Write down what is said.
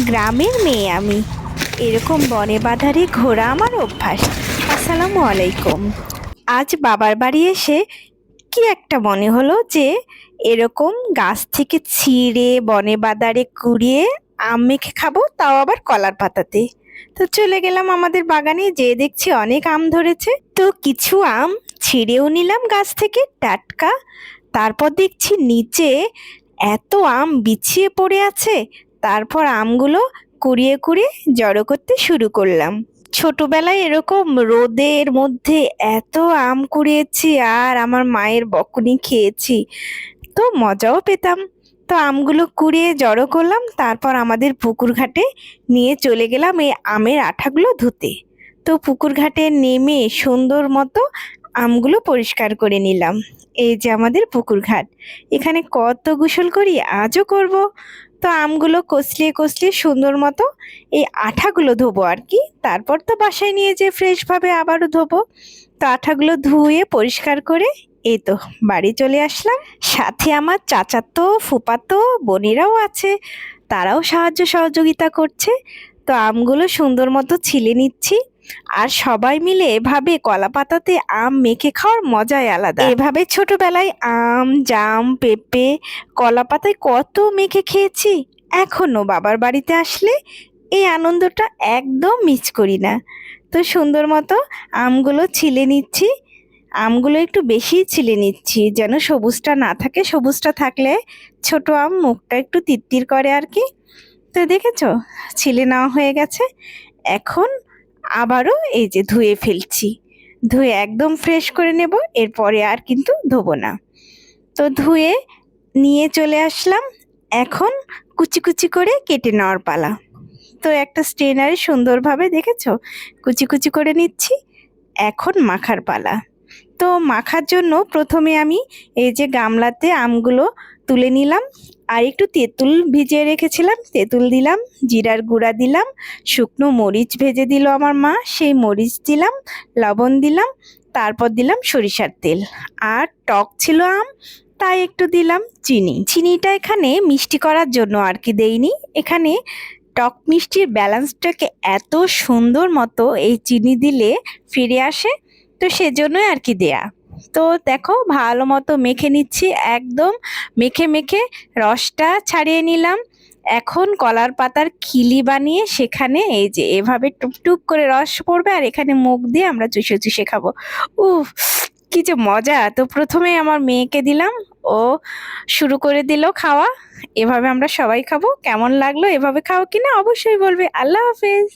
গ্রামের মেয়ে আমি, এরকম বনে বাধারে ঘোরা আমার অভ্যাস। আসসালামু আলাইকুম। আজ বাবার বাড়ি এসে কি একটা মনে হলো যে এরকম গাছ থেকে ছিঁড়ে বনে বাদারে কুড়িয়ে আম মেখে খাবো, তাও আবার কলার পাতাতে। তো চলে গেলাম আমাদের বাগানে, যেয়ে দেখছি অনেক আম ধরেছে। তো কিছু আম ছিঁড়েও নিলাম গাছ থেকে টাটকা। তারপর দেখছি নিচে এত আম বিছিয়ে পড়ে আছে। তারপর আমগুলো কুড়িয়ে কুড়িয়ে জড়ো করতে শুরু করলাম। ছোটবেলায় এরকম রোদের মধ্যে এত আম কুড়িয়েছি আর আমার মায়ের বকুনি খেয়েছি, তো মজাও পেতাম। তো আমগুলো কুড়িয়ে জড়ো করলাম, তারপর আমাদের পুকুর ঘাটে নিয়ে চলে গেলাম এই আমের আঠাগুলো ধুতে। তো পুকুর ঘাটে নেমে সুন্দর মতো আমগুলো পরিষ্কার করে নিলাম। এই যে আমাদের পুকুর ঘাট, এখানে কত গোসল করি, আজও করব। তো আমগুলো কচলিয়ে কচলিয়ে সুন্দর মতো এই আঠাগুলো ধোবো আর কি। তারপর তো বাসায় নিয়ে যেয়ে ফ্রেশভাবে আবারও ধোবো। তো আঠাগুলো ধুয়ে পরিষ্কার করে এই তো বাড়ি চলে আসলাম। সাথে আমার চাচাতো ফুপাতো বোনেরাও আছে, তারাও সাহায্য সহযোগিতা করছে। তো আমগুলো সুন্দর মতো ছিলে নিচ্ছি। আর সবাই মিলে এভাবে কলা পাতাতে আম মেখে খাওয়ার মজাই আলাদা। এভাবে ছোটবেলায় আম জাম পেঁপে কলা পাতায় কত মেখে খেয়েছি। এখনো বাবার বাড়িতে আসলে এই আনন্দটা একদম মিস করি না। তো সুন্দর মতো আমগুলো ছিলে নিচ্ছি। আমগুলো একটু বেশি ছিলে নিচ্ছি, যেন সবুজটা না থাকে। সবুজটা থাকলে ছোট আম মুখটা একটু তিত্তির করে আর কি। তো দেখেছো, ছিলে নেওয়া হয়ে গেছে। এখন আবারও এই যে ধুয়ে ফেলছি, ধুয়ে একদম ফ্রেশ করে নেব, এরপরে আর কিন্তু ধোবো না। তো ধুয়ে নিয়ে চলে আসলাম। এখন কুচি কুচি করে কেটে নেওয়ার পালা। তো একটা স্ট্রেনারে সুন্দরভাবে দেখেছো কুচি কুচি করে নিচ্ছি। এখন মাখার পালা। তো মাখার জন্য প্রথমে আমি এই যে গামলাতে আমগুলো তুলে নিলাম, আর একটু তেঁতুল ভিজিয়ে রেখেছিলাম, তেঁতুল দিলাম, জিরার গুঁড়া দিলাম, শুকনো মরিচ ভেজে দিল আমার মা, সেই মরিচ দিলাম, লবণ দিলাম, তারপর দিলাম সরিষার তেল। আর টক ছিল আম, তাই একটু দিলাম চিনি। চিনিটা এখানে মিষ্টি করার জন্য আর কি দেইনি। এখানে টক মিষ্টির ব্যালেন্সটাকে এত সুন্দর মতো এই চিনি দিলে ফিরে আসে, তো সেজন্যই আর কি দেয়া। তো দেখো ভালো মতো মেখে নিচ্ছি, একদম মেখে মেখে রসটা ছাড়িয়ে নিলাম। এখন কলার পাতার খিলি বানিয়ে সেখানে এই যে এভাবে টুকটুক করে রস পড়বে, আর এখানে মুখ দিয়ে আমরা চুষে চুষে খাবো। উফ, কি যে মজা! তো প্রথমে আমার মেয়েকে দিলাম, ও শুরু করে দিল খাওয়া। এভাবে আমরা সবাই খাবো। কেমন লাগলো, এভাবে খাও কিনা অবশ্যই বলবে। আল্লাহ হাফেজ।